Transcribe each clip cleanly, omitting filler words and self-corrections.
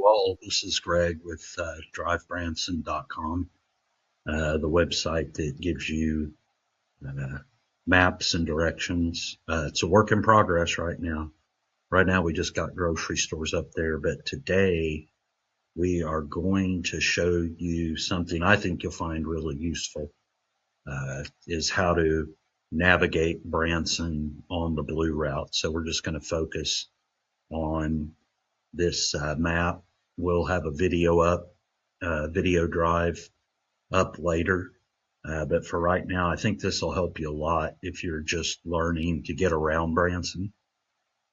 all. This is Greg with drivebranson.com, the website that gives you maps and directions. It's a work in progress right now. Right now, we just got grocery stores up there, but today we are going to show you something I think you'll find really useful, is how to navigate Branson on the Blue Route. So we're just going to focus on this map. We'll have a video drive up later. But for right now, I think this will help you a lot if you're just learning to get around Branson.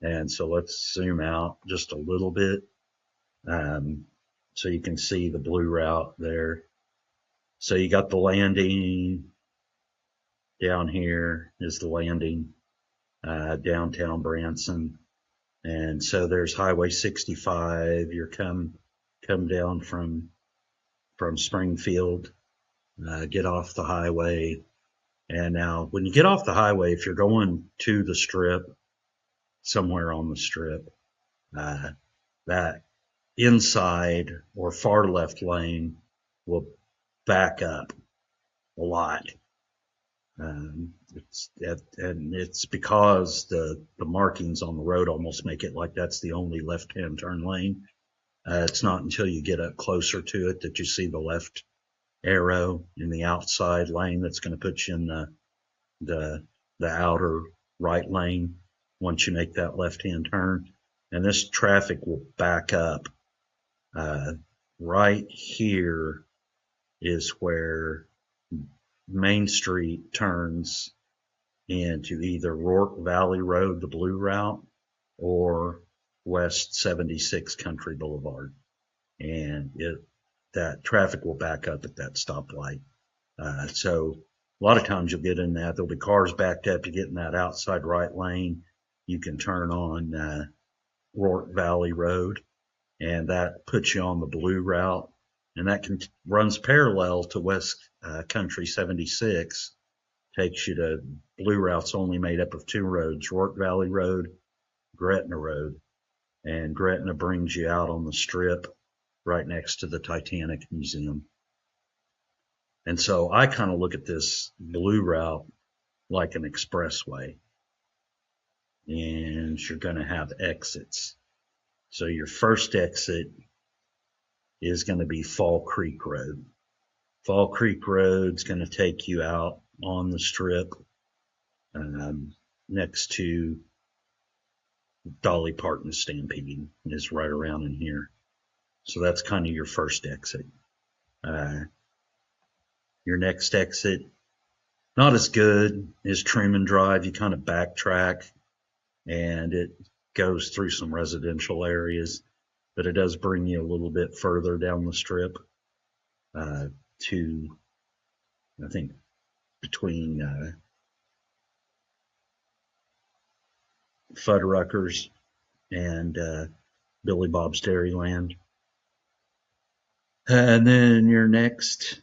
And so let's zoom out just a little bit, so you can see the Blue Route there. So you got the landing down here is the landing, downtown Branson. And so there's Highway 65. You're come down from Springfield, get off the highway. And now when you get off the highway, if you're going to the strip, somewhere on the strip, that inside or far left lane will back up a lot. It's because the markings on the road almost make it like that's the only left-hand turn lane. It's not until you get up closer to it that you see the left arrow in the outside lane that's going to put you in the outer right lane once you make that left-hand turn. And this traffic will back up. Right here is where Main Street turns into either Rourke Valley Road, the Blue Route, or West 76 Country Boulevard. And that traffic will back up at that stoplight. So a lot of times you'll get in that. There'll be cars backed up. You get in that outside right lane. You can turn on Rourke Valley Road, and that puts you on the Blue Route. And that runs parallel to West Country 76, takes you to Blue Route's only made up of two roads, Rourke Valley Road, Gretna Road. And Gretna brings you out on the strip right next to the Titanic Museum. And so I kind of look at this Blue Route like an expressway. And you're going to have exits. So your first exit is going to be Fall Creek Road. Fall Creek Road's going to take you out on the strip, next to Dolly Parton Stampede is right around in here. So that's kind of your first exit. Your next exit, not as good as Truman Drive. You kind of backtrack, and it goes through some residential areas, but it does bring you a little bit further down the strip, to, I think, between Fuddruckers and Billy Bob's Dairyland. And then your next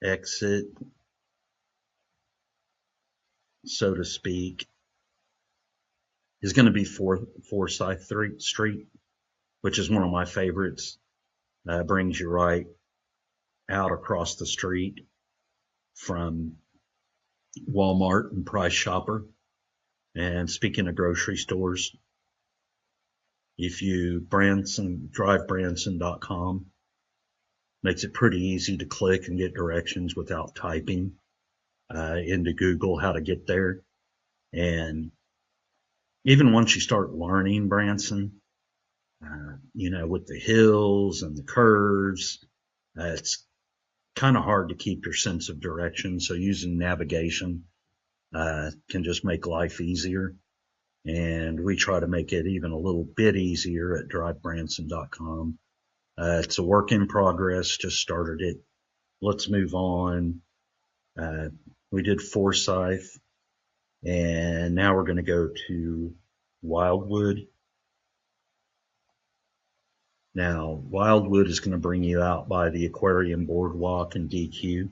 exit, so to speak, is going to be Forsyth Street, which is one of my favorites. Brings you right out across the street from Walmart and Price Chopper. And speaking of grocery stores, if you drivebranson.com, makes it pretty easy to click and get directions without typing into Google how to get there. And even once you start learning Branson, with the hills and the curves, it's kind of hard to keep your sense of direction. So using navigation can just make life easier. And we try to make it even a little bit easier at drivebranson.com. It's a work in progress, just started it. Let's move on. We did Forsyth, and now we're going to go to Wildwood. Now, Wildwood is going to bring you out by the Aquarium Boardwalk and DQ.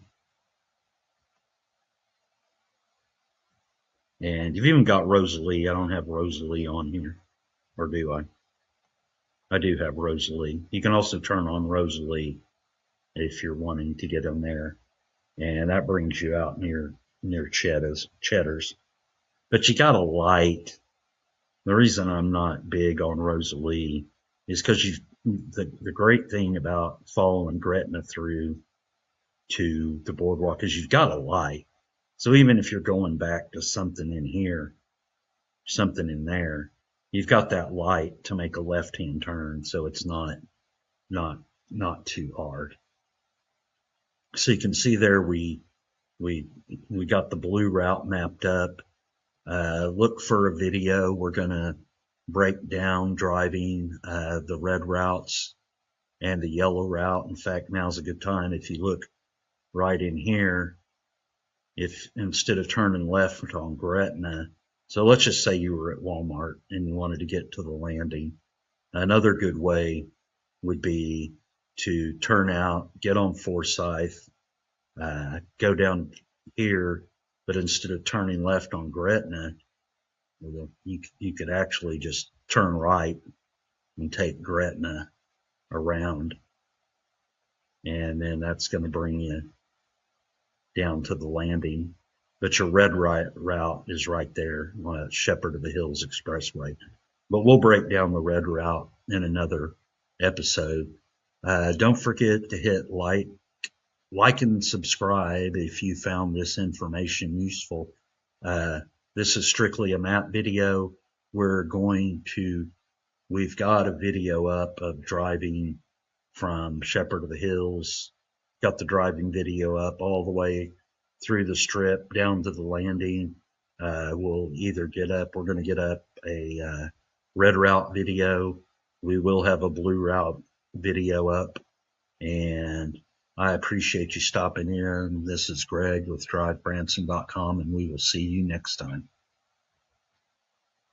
And you've even got Rosalie. I don't have Rosalie on here, or do I? I do have Rosalie. You can also turn on Rosalie if you're wanting to get in there, and that brings you out near Cheddar's. But you got a light. The reason I'm not big on Rosalie is because the great thing about following Gretna through to the boardwalk is you've got a light. So even if you're going back to something in here, something in there, you've got that light to make a left-hand turn, so it's not not too hard. So you can see there we got the blue route mapped up. Look for a video. We're gonna break down driving the red routes and the yellow route. In fact, now's a good time. If you look right in here, if instead of turning left on Gretna, so let's just say you were at Walmart and you wanted to get to the landing, another good way would be to turn out, get on Forsyth, go down here, but instead of turning left on Gretna, you could actually just turn right and take Gretna around, and then that's going to bring you down to the landing. But your red route is right there, Shepherd of the Hills Expressway. But we'll break down the red route in another episode. Don't forget to hit like and subscribe if you found this information useful. This is strictly a map video. We've got a video up of driving from Shepherd of the Hills. Got the driving video up all the way through the strip down to the landing. We're going to get up a red route video. We will have a blue route video up, and I appreciate you stopping in. This is Greg with DriveBranson.com, and we will see you next time.